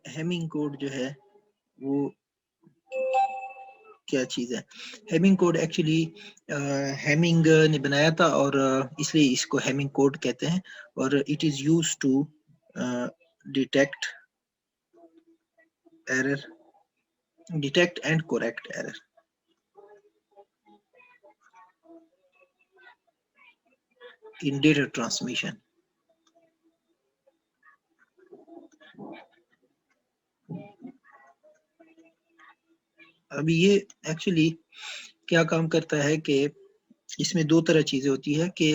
Hamming code जो है वो क्या चीज़ है। हेमिंग कोड एक्चुअली हेमिंग ने बनाया था और इसलिए इसको हेमिंग कोड कहते हैं और it is used to detect error, detect and correct error in data transmission. अभी ये एक्चुअली क्या काम करता है कि इसमें दो तरह चीजें होती है कि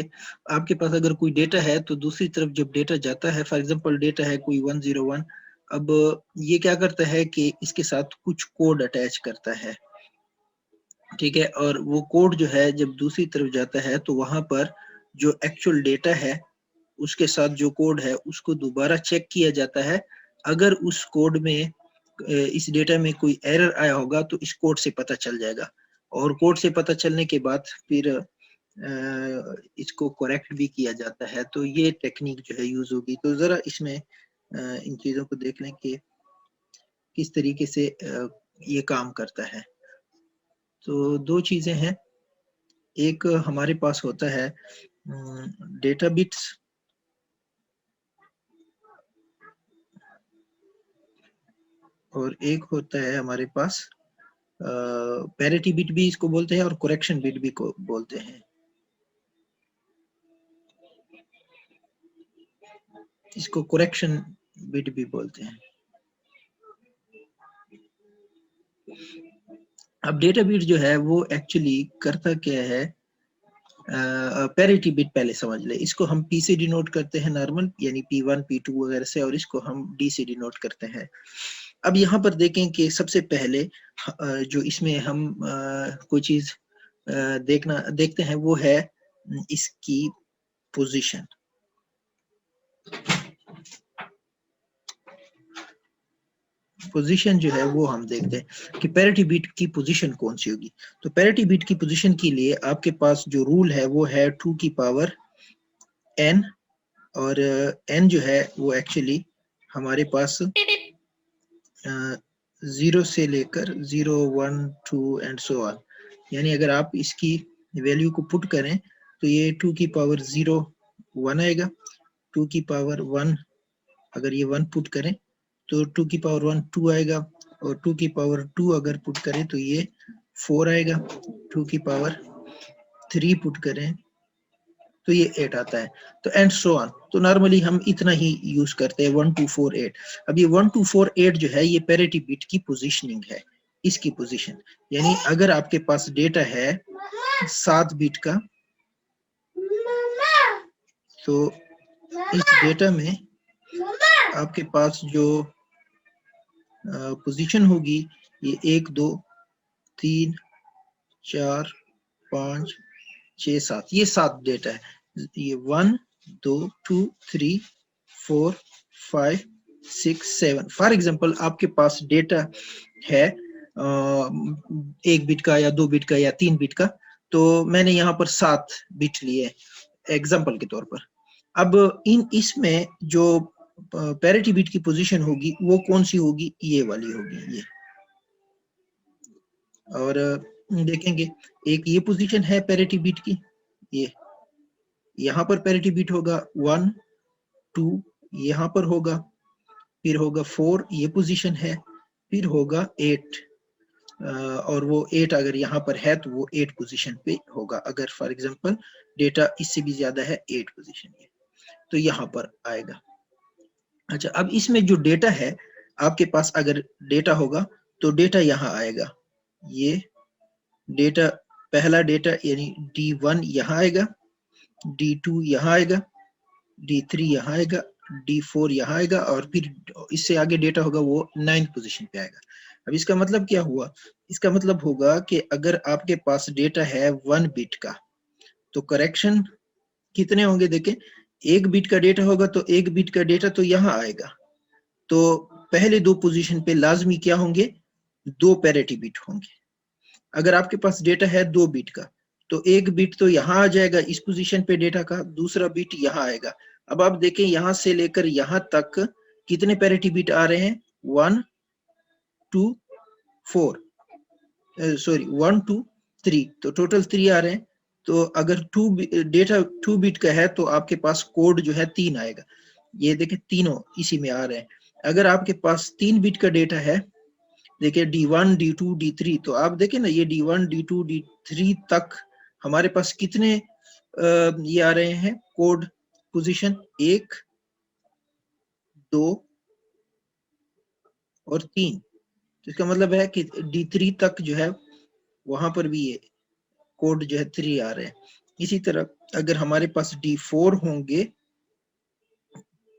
आपके पास अगर कोई डेटा है तो दूसरी तरफ जब डेटा जाता है, फॉर एग्जांपल डेटा है कोई 101, अब ये क्या करता है कि इसके साथ कुछ कोड अटैच करता है, ठीक है, और वो कोड जो है जब दूसरी तरफ जाता है तो वहां पर जो एक्चुअल डेटा है उसके साथ जो कोड है उसको दोबारा चेक किया जाता है। अगर उस कोड में इस डेटा में कोई एरर आया होगा तो इस कोड से पता चल जाएगा और कोड से पता चलने के बाद फिर इसको करेक्ट भी किया जाता है। तो ये टेक्निक जो है यूज होगी। तो जरा इसमें इन चीजों को देख लें कि किस तरीके से ये काम करता है। तो दो चीजें हैं, एक हमारे पास होता है डेटा बिट्स और एक होता है हमारे पास पैरिटी बिट भी इसको बोलते हैं और करेक्शन बिट भी को बोलते हैं। इसको करेक्शन बिट भी बोलते हैं। अब डेटा बिट जो है वो एक्चुअली करता क्या है, पैरिटी बिट पहले समझ ले। इसको हम पी से डिनोट करते हैं नॉर्मल, यानी P1 P2 वगैरह से, और इसको हम डी से डिनोट करते हैं। अब यहाँ पर देखें कि सबसे पहले जो इसमें हम कोई चीज देखते हैं वो है इसकी पोजीशन। पोजीशन जो है वो हम देखते हैं कि पैरिटी बिट की पोजीशन कौन सी होगी। तो पैरिटी बिट की पोजीशन के लिए आपके पास जो रूल है वो है 2 की पावर n, और n जो है वो एक्चुअली हमारे पास 0 से लेकर 0 1 2 एंड सो ऑन, यानी अगर आप इसकी वैल्यू को पुट करें तो ये 2 की पावर 0 1 आएगा, 2 की पावर 1 अगर ये 1 पुट करें तो 2 की पावर 1 2 आएगा, और 2 की पावर 2 अगर पुट करें तो ये 4 आएगा, 2 की पावर 3 पुट करें तो ये 8 आता है, तो एंड सो ऑन। तो नॉर्मली हम इतना ही यूज करते हैं 1 2 4 8। अब ये 1 2 4 8 जो है ये पैरिटी बिट की पोजीशनिंग है, इसकी पोजीशन। यानी अगर आपके पास डेटा है 7 बिट का तो इस डेटा में आपके पास जो पोजीशन होगी ये 1 2 3 4 5 6 7, ये 7 डेटा है। ये 1 2 2 3 4 5 6 7। फॉर एग्जांपल आपके पास डेटा है 1 बिट का या 2 बिट का या 3 बिट का, तो मैंने यहाँ पर 7 बिट लिए एग्जांपल के तौर पर। अब इसमें जो पैरिटी बिट की पोजीशन होगी वो कौन सी होगी, ये वाली होगी ये। और देखेंगे एक ये पोजीशन है पैरिटी बिट की, ये यहाँ पर पैरिटी बिट होगा 1 2, यहाँ पर होगा, फिर होगा 4, ये पोजीशन है, फिर होगा 8, और वो 8 अगर यहाँ पर है तो वो 8 पोजीशन पे होगा। अगर फॉर एग्जांपल डेटा इससे भी ज्यादा है 8 पोजीशन है तो यहाँ पर आएगा। अच्छा, अब इसमें जो डेटा है आपके पास अगर डेटा होगा तो डेटा यहाँ आएगा, ये डेटा पहला डेटा यानी D1 यहाँ आएगा, D2 यहाँ आएगा, D3 यहाँ आएगा, D4 यहाँ आएगा, और फिर इससे आगे डेटा होगा वो 9th पोजीशन पे आएगा। अब इसका मतलब क्या हुआ, इसका मतलब होगा कि अगर आपके पास डेटा है 1 बिट का तो करेक्शन कितने होंगे, देखें 1 बिट का डेटा होगा तो 1 बिट का डेटा तो यहाँ आएगा, तो पहले 2 पोजीशन पे लाजमी क्या होंगे, 2 पैरिटी बिट होंगे। अगर आपके पास डेटा है 2 बिट का तो 1 बिट तो यहाँ आ जाएगा इस पोजीशन पे डेटा का, दूसरा बिट यहाँ आएगा। अब आप देखें यहाँ से लेकर यहाँ तक कितने पैरिटी बिट आ रहे हैं, 1 2 4 सॉरी 1 2 3, तो टोटल 3 आ रहे हैं। तो अगर डेटा 2 बिट का है तो आपके पास कोड जो है 3 आएगा। ये देखिए तीनों इसी में आ रहे हैं। अगर आपके पास 3 बिट का डेटा है, देखिए D1 D2 D3, तो आप देखें ना ये D1 D2 D3 तक हमारे पास कितने ये आ रहे हैं कोड पोजीशन, 1 2 और 3। तो इसका मतलब है कि D3 तक जो है वहां पर भी ये कोड जो है 3 आ रहे हैं। इसी तरह अगर हमारे पास D4 होंगे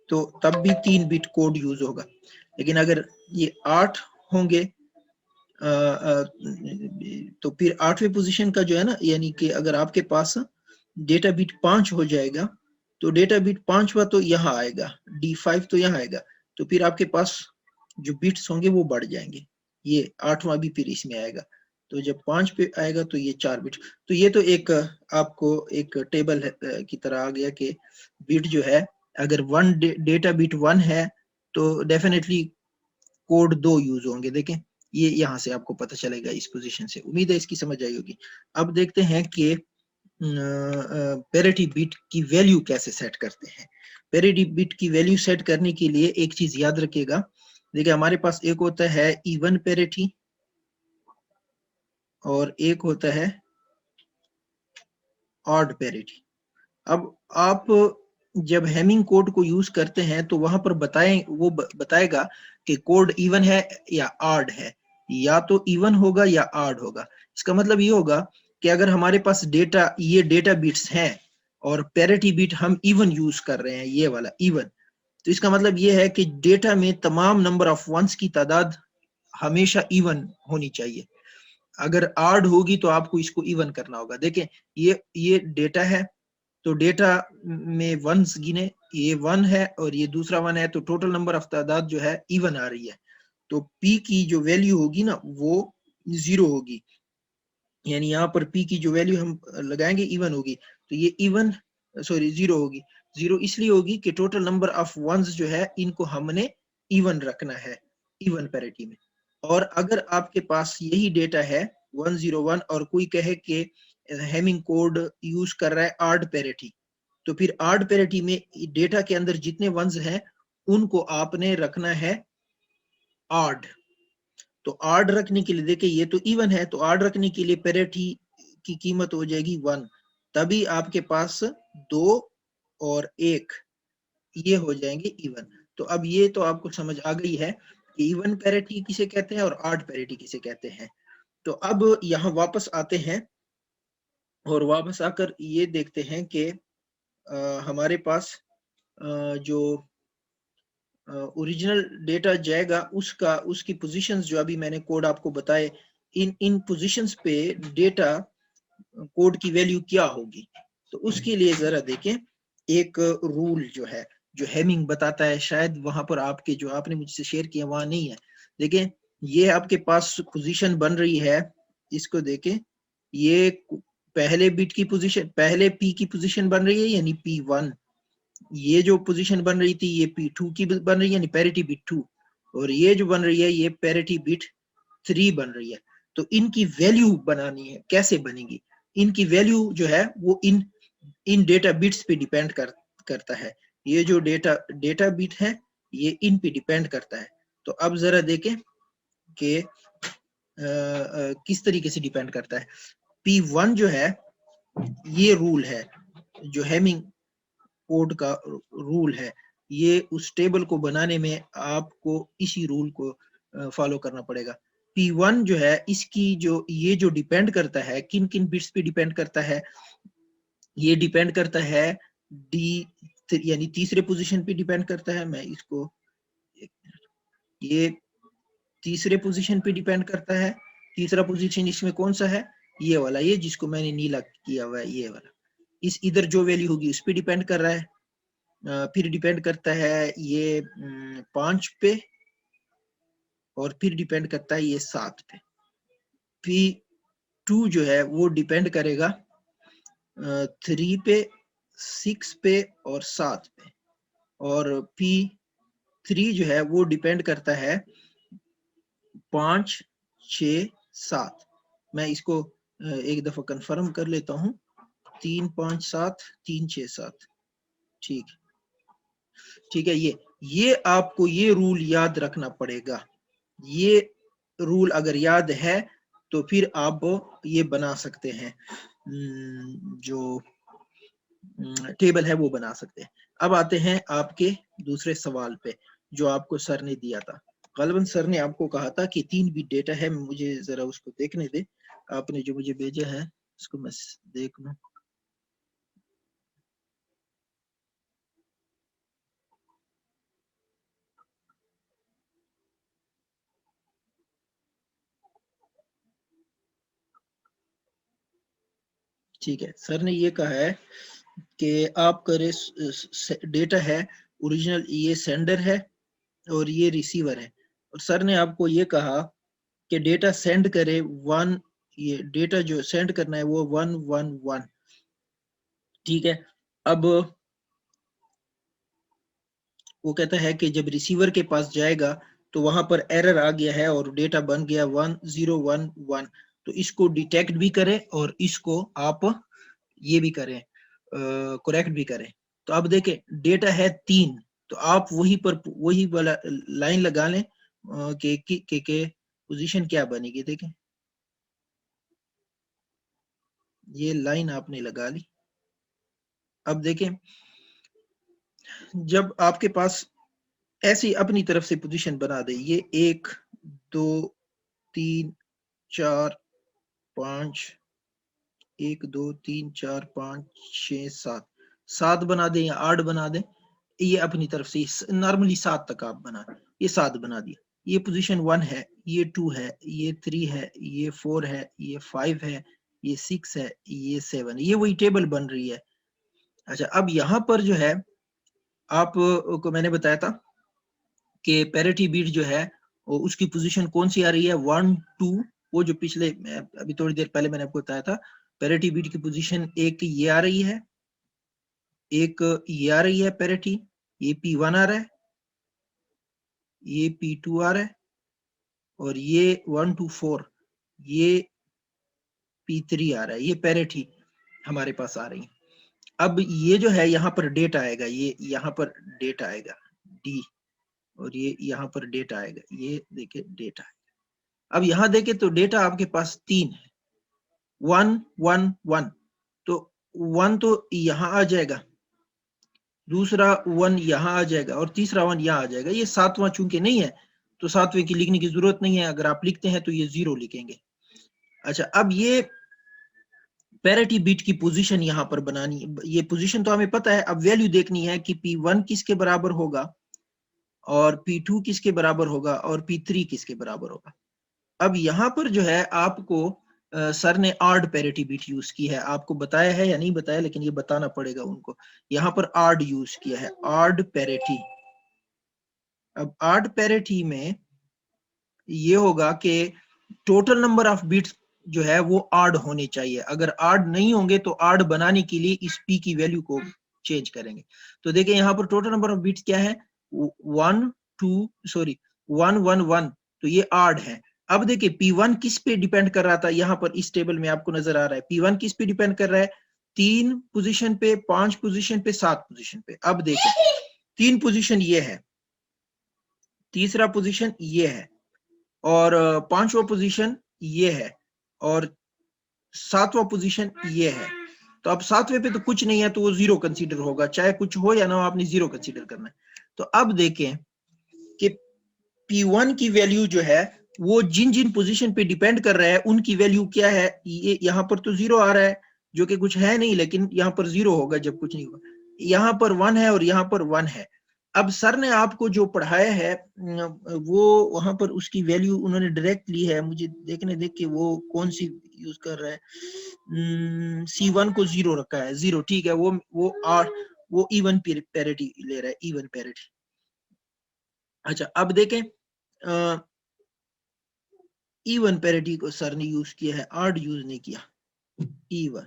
तो तब भी 3 बिट कोड यूज होगा। लेकिन अगर ये 8 होंगे तो फिर 8वें पोजीशन का जो है ना, यानी कि अगर आपके पास डेटा बिट 5 हो जाएगा तो डेटा बिट 5वां तो यहाँ आएगा, D5 तो यहाँ आएगा, तो फिर आपके पास जो बिट्स होंगे वो बढ़ जाएंगे। ये 8वां भी फिर इसमें आएगा, तो जब 5 पे आएगा तो ये 4 बिट। तो ये तो एक आपको एक टेबल की तरह आ गया कि बिट जो है अगर डेटा बिट 1 है तो डेफिनेटली कोड 2 यूज होंगे। देखें ये यहाँ से आपको पता चलेगा इस पोजीशन से। उम्मीद है इसकी समझ आई होगी। अब देखते हैं कि पैरिटी बिट की वैल्यू कैसे सेट करते हैं। पैरिटी बिट की वैल्यू सेट करने के लिए एक चीज याद रखिएगा। देखिए हमारे पास एक होता है इवन पैरिटी और एक होता है ऑड पैरिटी। अब आप जब हेमिंग कोड को यूज करते हैं तो वहां पर बताएगा कि कोड इवन है या ऑड है, या तो इवन होगा या ऑड होगा। इसका मतलब ये होगा कि अगर हमारे पास ये डेटा बिट्स हैं और पैरिटी बिट हम इवन यूज कर रहे हैं, ये वाला इवन, तो इसका मतलब ये है कि डेटा में तमाम नंबर ऑफ वंस की तादाद हमेशा इवन होनी चाहिए। अगर ऑड होगी तो आपको इसको इवन करना होगा। देखें ये डेटा है, तो डेटा में वंस गिने, ये 1 है और ये दूसरा 1 है, तो टोटल नंबर ऑफ तादाद जो है इवन आ रही है। तो p की जो वैल्यू होगी ना वो 0 होगी, यानी यहाँ पर p की जो वैल्यू हम लगाएंगे इवन होगी, तो ये इवन सॉरी 0 होगी। 0 इसलिए होगी कि टोटल नंबर ऑफ वंस जो है इनको हमने इवन रखना है, इवन पैरिटी में। और अगर आपके पास यही डेटा है 101 और कोई कहे कि हेमिंग कोड यूज कर रहा है ऑड पैरिटी, तो फिर ऑड पैरिटी में डेटा के अंदर जितने वंस हैं उनको आपने रखना है ऑड। तो ऑड रखने के लिए देखिए ये तो इवन है, तो ऑड रखने के लिए पैरिटी की कीमत हो जाएगी 1, तभी आपके पास 2 और 1 ये हो जाएंगे इवन। तो अब ये तो आपको समझ आ गई है कि इवन पैरिटी किसे कहते हैं और ऑड पैरिटी किसे कहते हैं। तो अब यहाँ वापस आते हैं और वापस आकर ये देखते हैं कि हमारे पास जो ओरिजिनल डेटा जाएगा उसकी पोजीशंस जो अभी मैंने कोड आपको बताए, इन पोजीशंस पे डेटा कोड की वैल्यू क्या होगी। तो उसके लिए जरा देखें, एक रूल जो है जो हेमिंग बताता है, शायद वहां पर आपके जो आपने मुझसे शेयर किया वहां नहीं है। देखें ये आपके पास पोजीशन बन रही है, इसको देखें, ये पहले बिट की पोजीशन, पहले पी की पोजीशन बन रही है यानी P1, ये जो पोजीशन बन रही थी ये P2 की बन रही है यानी पैरिटी बिट 2, और ये जो बन रही है ये पैरिटी बिट 3 बन रही है। तो इनकी वैल्यू बनानी है, कैसे बनेगी? इनकी वैल्यू जो है वो इन डेटा बिट्स पे डिपेंड करता है। ये जो डेटा बिट है ये इन पे डिपेंड करता है। तो अब जरा देखें कि किस तरीके से डिपेंड करता है। P1 जो है ये रूल है, जो हेमिंग कोड का रूल है, ये उस टेबल को बनाने में आपको इसी रूल को फॉलो करना पड़ेगा। P1 जो है इसकी ये जो डिपेंड करता है किन किन बिट्स पे डिपेंड करता है, ये डिपेंड करता है डी यानी तीसरे पोजीशन पे डिपेंड करता है। मैं इसको ये तीसरे पोजीशन पे डिपेंड करता है। तीसरा पोजीशन इसमें कौन सा है? ये वाला, ये जिसको मैंने नीला किया हुआ है ये वाला। इस इधर जो वैल्यू होगी उस पर डिपेंड कर रहा है। फिर डिपेंड करता है ये 5 पे, और फिर डिपेंड करता है ये 7 पे। P2 जो है वो डिपेंड करेगा 3 पे, 6 पे और 7 पे। और P3 जो है वो डिपेंड करता है 5 6 7। मैं इसको एक दफा कंफर्म कर लेता हूँ। 3 5 7 3 6 7। ठीक ठीक है। ये आपको ये रूल याद रखना पड़ेगा। ये रूल अगर याद है तो फिर आप ये बना सकते हैं, जो टेबल है वो बना सकते हैं। अब आते हैं आपके दूसरे सवाल पे जो आपको सर ने दिया था। गलबन सर ने आपको कहा था कि 3 बिट डेटा है, मुझे जरा उसको देखने दे। आपने जो मुझे भेजा है उसको मैं देख लूं। ठीक है, सर ने ये कहा है कि आपका डेटा है ओरिजिनल, ये सेंडर है और ये रिसीवर है। और सर ने आपको ये कहा कि डेटा सेंड करे वन, ये डेटा जो सेंड करना है वो 111। ठीक है। अब वो कहता है कि जब रिसीवर के पास जाएगा तो वहां पर एरर आ गया है और डेटा बन गया 1011। तो इसको डिटेक्ट भी करें और इसको आप ये भी करें, करेक्ट भी करें। तो अब देखें डेटा है 3, तो आप वही वाला लाइन लगा लें के पोजीशन क्या बनेगी। देखें ये लाइन आपने लगा ली। अब देखें जब आपके पास ऐसी अपनी तरफ से पोजीशन बना दे, ये 1 2 3 4 5, 1 2 3 4 5 6 7, 7 बना दें या 8 बना दें, ये अपनी तरफ से नॉर्मली 7 तक आप बना, ये 7 बना दिया। ये पोजीशन 1 है, ये 2 है, ये 3 है, ये 4 है, ये 5 है, ये 6 है, ये 7, ये वही टेबल बन रही है। अच्छा, अब यहाँ पर जो है आप को मैंने बताया था कि पैरिटी बीट जो है उसकी पोजीशन कौन सी आ रही है, 1 2। वो जो पिछले अभी थोड़ी देर पहले मैंने आपको बताया था, पैरिटी बीट की पोजीशन एक ये आ रही है, एक ये आ रही है पैरिटी, ये P1 आ रहा है, ये P2 आ रहा है, और ये 1 2 4 ये P3 आ रहा है। ये पैरिटी हमारे पास आ रही है। अब ये जो है यहाँ पर डेट आएगा, ये यहाँ पर डेट आएगा D, और ये यहाँ पर डेट आएगा, ये देखिए डेटा। अब यहाँ देखे तो डेटा आपके पास 3 है, 1 1 1। तो 1 तो यहाँ आ जाएगा, दूसरा 1 यहाँ आ जाएगा और तीसरा 1 यहाँ आ जाएगा। ये 7वां चूंकि नहीं है तो 7वें की लिखने की जरूरत नहीं है, अगर आप लिखते हैं तो ये 0 लिखेंगे। अच्छा, अब ये पैरिटी बिट की पोजीशन यहाँ पर बनानी, ये पोजीशन तो हमें पता है, अब वैल्यू देखनी है कि P1 किसके बराबर होगा और P2 किसके बराबर होगा और P3 किसके बराबर होगा। अब यहाँ पर जो है आपको सर ने आर्ड पैरिटी बिट यूज की है, आपको बताया है या नहीं बताया, लेकिन ये बताना पड़ेगा उनको। यहाँ पर आर्ड यूज किया है, आर्ड पैरिटी। अब आर्ड पैरिटी में ये होगा कि टोटल नंबर ऑफ बिट्स जो है वो आर्ड होने चाहिए। अगर आर्ड नहीं होंगे तो आर्ड बनाने के लिए इस p की वैल्यू को चेंज करेंगे। तो देखिए यहाँ पर टोटल नंबर ऑफ बिट्स क्या है, 1 2 सॉरी 1 1 1, तो ये आर्ड है। अब देखिए P1 किस पे डिपेंड कर रहा था, यहाँ पर इस टेबल में आपको नजर आ रहा है P1 किस पे डिपेंड कर रहा है, 3 पोजीशन पे, 5 पोजीशन पे, 7 पोजीशन पे। अब देखिए 3 पोजीशन ये है, तीसरा पोजीशन ये है, और 5वां पोजीशन ये है, और 7वां पोजीशन ये है। तो अब 7वें पे तो कुछ नहीं है तो वो 0 कंसीडर होगा, चाहे कुछ हो या ना हो, आपने 0 कंसीडर करना है। तो अब देखें कि P1 की वैल्यू जो है वो जिन जिन पोजीशन पे डिपेंड कर रहा है उनकी वैल्यू क्या है। ये यहाँ पर तो 0 आ रहा है जो कि कुछ है नहीं, लेकिन यहाँ पर 0 होगा जब कुछ नहीं होगा। यहाँ पर 1 है और यहाँ पर 1 है। अब सर ने आपको जो पढ़ाया है वो वहां पर उसकी वैल्यू उन्होंने डायरेक्ट ली है, मुझे देखने देख के वो कौन सी यूज कर रहा है। C1 को 0 रखा है, 0 ठीक है, वो आर वो इवन पैरिटी ले रहा है, इवन पैरिटी। अच्छा, अब देखें इवन पैरिटी को सर ने यूज किया है, आर्ड यूज नहीं किया, इवन।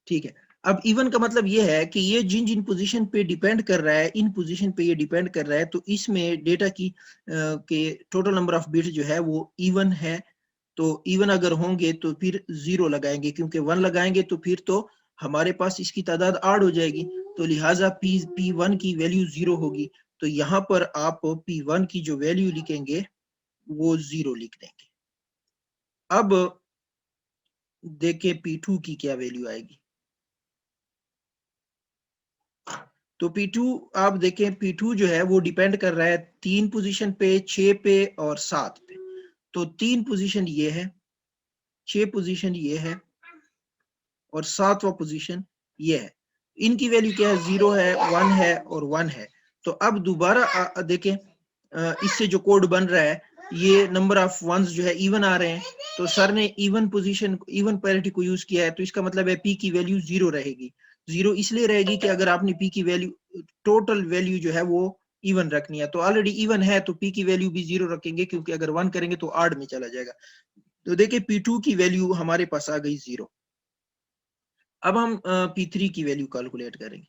ठीक है, अब इवन का मतलब ये है कि ये जिन जिन पोजीशन पे डिपेंड कर रहा है, इन पोजीशन पे ये डिपेंड कर रहा है, तो इसमें डेटा की के टोटल नंबर ऑफ बिट्स जो है वो इवन है। तो इवन अगर होंगे तो फिर 0 लगाएंगे, क्योंकि 1 लगाएंगे तो फिर तो हमारे पास इसकी तादाद आड हो जाएगी, तो लिहाजा P1 की वैल्यू 0 होगी। तो यहाँ पर आप P1 की जो वैल्यू लिखेंगे वो 0 लिख देंगे। अब देखें P2 की क्या वैल्यू आएगी। तो P2 आप देखें, P2 जो है वो डिपेंड कर रहा है 3 पोजीशन पे, 6 पे और 7 पे। तो 3 पोजीशन ये है, 6 पोजीशन ये है और 7वां पोजीशन ये है। इनकी वैल्यू क्या है, 0 है, 1 है और 1 है। तो अब दोबारा देखें, इससे जो कोड बन रहा है, ये नंबर ऑफ वंस जो है इवन आ रहे हैं, तो सर ने इवन पोजीशन, इवन पैरिटी को यूज किया है, तो इसका मतलब है P की वैल्यू 0 रहेगी। 0 इसलिए रहेगी कि अगर आपने P की वैल्यू, टोटल वैल्यू जो है वो इवन रखनी है, तो ऑलरेडी इवन है तो P की वैल्यू भी 0 रखेंगे, क्योंकि अगर 1 करेंगे तो आड में चला जाएगा। तो देखिए P2 की वैल्यू हमारे पास आ गई 0। अब हम P3 की वैल्यू कैलकुलेट करेंगे।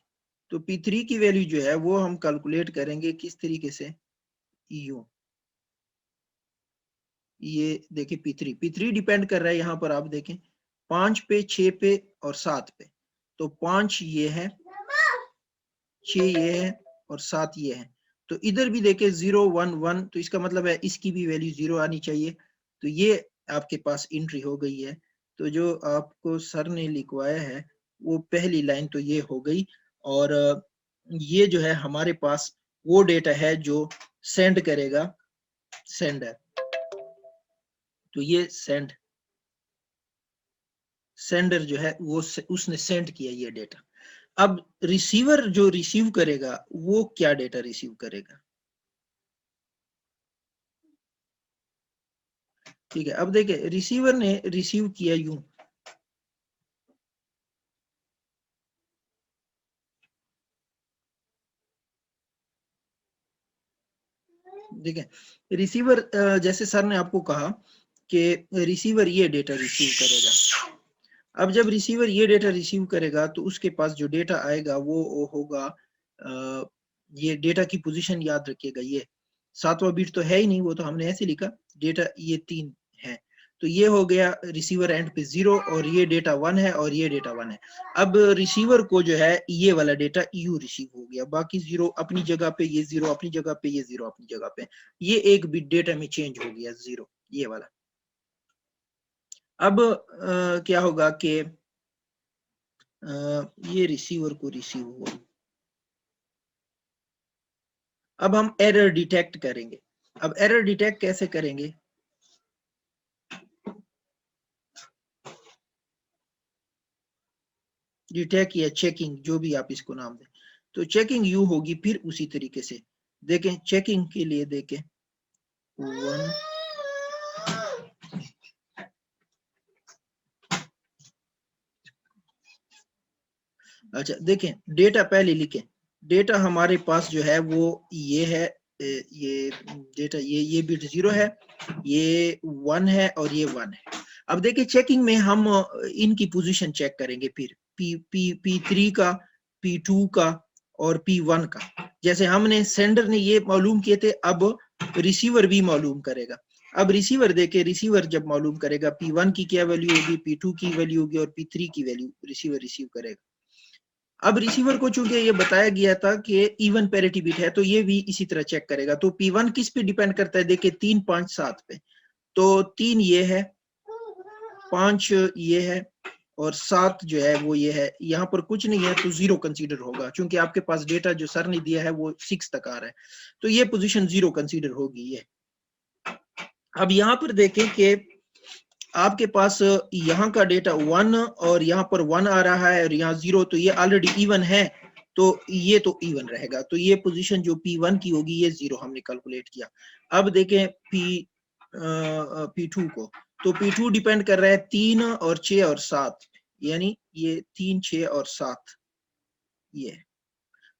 तो P3 की वैल्यू जो है वो हम कैलकुलेट करेंगे किस तरीके से, यूं। ये देखिए P3 डिपेंड कर रहा है, यहाँ पर आप देखें 5 पे, 6 पे और 7 पे। तो 5 ये है, 6 ये है और 7 ये है। तो इधर भी देखें 0 1 1, तो इसका मतलब है इसकी भी वैल्यू 0 आनी चाहिए। तो ये आपके पास एंट्री हो गई है। तो जो आपको सर ने लिखवाया है वो पहली लाइन तो ये हो गई, और ये जो है हमारे पास वो डेटा है जो सेंड करेगा सेंडर। तो ये सेंडर जो है वो उसने सेंड किया ये डेटा। अब रिसीवर जो रिसीव करेगा वो क्या डेटा रिसीव करेगा, ठीक है। अब देखिए रिसीवर ने रिसीव किया यूं, देखिए रिसीवर, जैसे सर ने आपको कहा कि रिसीवर ये डेटा रिसीव करेगा। अब जब रिसीवर ये डेटा रिसीव करेगा तो उसके पास जो डेटा आएगा वो होगा, ये डेटा की पोजीशन याद रखिएगा, ये 7वां बिट तो है ही नहीं, वो तो हमने ऐसे लिखा, डेटा ये 3 है। तो ये हो गया रिसीवर एंड पे 0, और ये डेटा 1 है और ये डेटा 1 है। अब रिसीवर को जो है ये वाला डेटा यू रिसीव हो गया, बाकी 0 अपनी जगह पे, ये 0 अपनी जगह पे, ये 0 अपनी जगह पे, ये एक बिट डेटा में चेंज हो गया 0, ये वाला। अब क्या होगा कि ये रिसीवर को रिसीव हुआ। अब हम एरर डिटेक्ट करेंगे। अब एरर डिटेक्ट कैसे करेंगे, डिटेक्ट या चेकिंग, जो भी आप इसको नाम दें। तो चेकिंग यू होगी फिर उसी तरीके से। देखें चेकिंग के लिए देखें 1, अच्छा देखें डेटा पहले लिखें। डेटा हमारे पास जो है वो ये है, ये डेटा, ये बिट 0 है, ये 1 है और ये 1 है। अब देखिए चेकिंग में हम इनकी पोजीशन चेक करेंगे, फिर P3 का, P2 का और P1 का। जैसे हमने सेंडर ने ये मालूम किए थे, अब रिसीवर भी मालूम करेगा। अब रिसीवर देखे, रिसीवर जब मालूम करेगा P1 की क्या वैल्यू होगी, P2 की वैल्यू होगी और P3 की वैल्यू रिसीवर रिसीव करेगा। अब रिसीवर को चूंकि ये बताया गया था कि इवन पैरिटी बिट है, तो ये भी इसी तरह चेक करेगा। तो P1 किस पे डिपेंड करता है, देखिए 3 5 7 पे। तो 3 ये है, 5 ये है और 7 जो है वो ये है। यहाँ पर कुछ नहीं है तो 0 कंसीडर होगा, क्योंकि आपके पास डेटा जो सर ने दिया है वो 6 तक आ रहा है, तो ये पोजीशन 0 कंसीडर होगी ये। अब यहाँ पर देखें कि आपके पास यहाँ का डेटा 1 और यहाँ पर 1 आ रहा है और यहाँ 0, तो ये ऑलरेडी इवन है, तो ये तो इवन रहेगा। तो ये पोजीशन जो P1 की होगी ये 0 हमने कैलकुलेट किया। अब देखें P2 को, तो P2 डिपेंड कर रहा है 3 और 6 और 7, यानी ये 3 6 और 7 ये।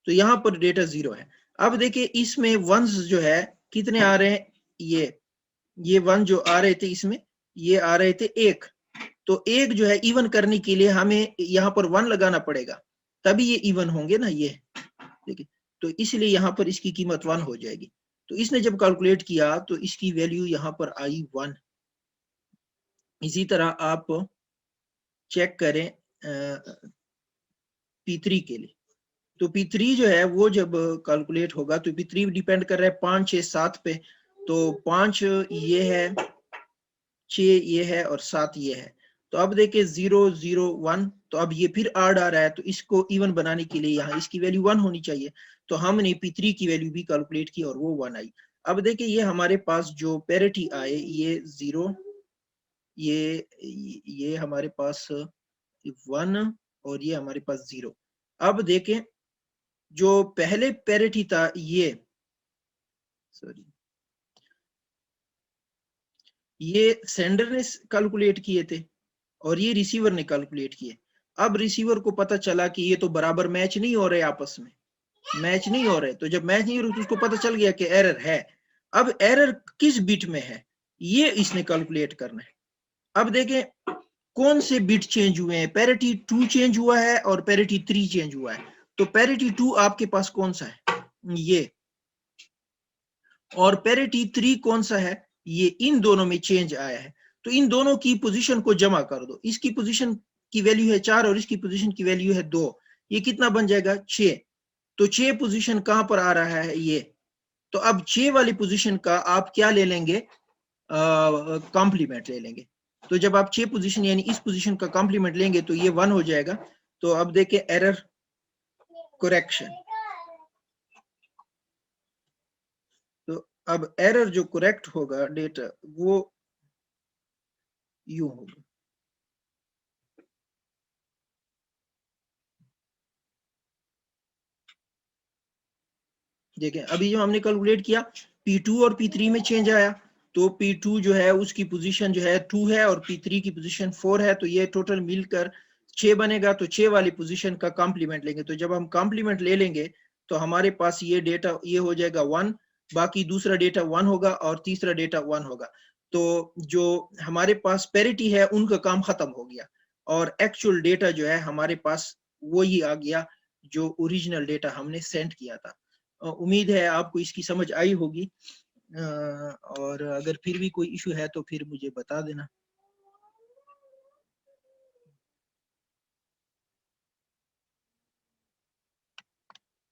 तो यहाँ पर डेटा 0 है। अब देखिए इसमें वंस जो है कितने आ रहे हैं, ये 1 जो आ रहे थे इसमें, ये आ रहे थे 1, तो एक जो है इवन करने के लिए हमें यहाँ पर 1 लगाना पड़ेगा, तभी ये इवन होंगे ना ये, देखिए। तो इसलिए यहाँ पर इसकी कीमत 1 हो जाएगी। तो इसने जब कैलकुलेट किया तो इसकी वैल्यू यहाँ पर आई 1। इसी तरह आप चेक करें P3 के लिए। तो P3 जो है वो जब कैलकुलेट होगा तो P3 डिपेंड कर रहा है 5, 6, 7 पे। तो 5 ये है, 6 ये है और 7 ये है। तो अब देखिए 0, 0, 1, तो अब ये फिर आड आ रहा है, तो इसको इवन बनाने के लिए यहाँ इसकी वैल्यू 1 होनी चाहिए। तो हमने P3 की वैल्यू भी कैलकुलेट की और वो 1 आई। अब देखिए ये हमारे पास जो पैरिटी आए ये 0, ये हमारे पास 1 और ये हमारे पास 0। अब देखें जो पहले पैरिटी था ये, सॉरी, ये सेंडर ने कैलकुलेट किए थे और ये रिसीवर ने कैलकुलेट किए। अब रिसीवर को पता चला कि ये तो बराबर मैच नहीं हो रहे, आपस में मैच नहीं हो रहे। तो जब मैच नहीं हो रहे तो उसको पता चल गया कि एरर है। अब एरर किस बिट में है ये इसने कैलकुलेट करना है। अब देखें कौन से बिट चेंज हुए हैं, पैरिटी 2 चेंज हुआ है और पैरिटी 3 चेंज हुआ है। तो पैरिटी 2 आपके पास कौन सा है, ये, और पैरिटी 3 कौन सा है, ये। इन दोनों में चेंज आया है। तो इन दोनों की पोजीशन को जमा कर दो। इसकी पोजीशन की वैल्यू है 4 और इसकी पोजीशन की वैल्यू है 2। ये कितना बन जाएगा, 6। तो 6 पोजीशन कहां पर आ रहा है, ये। तो अब 6 वाली पोजीशन का आप क्या ले लेंगे, कॉम्प्लीमेंट ले लेंगे। तो जब आप 6 पोजीशन यानी इस पोजीशन का कॉम्प्लीमेंट लेंगे तो ये 1 हो जाएगा। तो अब देखिए एरर करेक्शन। तो अब एरर जो करेक्ट होगा डेटा वो यूं होगा, देखें अभी जो हमने कैलकुलेट किया P2 और P3 में चेंज आया। तो P2 जो है उसकी पोजीशन जो है 2 है और P3 की पोजीशन 4 है। तो ये टोटल मिलकर 6 बनेगा। तो 6 वाली पोजीशन का कॉम्प्लीमेंट लेंगे। तो जब हम कॉम्प्लीमेंट ले लेंगे तो हमारे पास ये डेटा ये हो जाएगा 1, बाकी दूसरा डेटा 1 होगा और तीसरा डेटा 1 होगा। तो जो हमारे पास पैरिटी है उनका काम खत्म हो गया और एक्चुअल डेटा जो है हमारे पास वो ही आ गया जो ओरिजिनल डेटा हमने सेंड किया था। उम्मीद है आपको इसकी समझ आई होगी, और अगर फिर भी कोई इशू है तो फिर मुझे बता देना।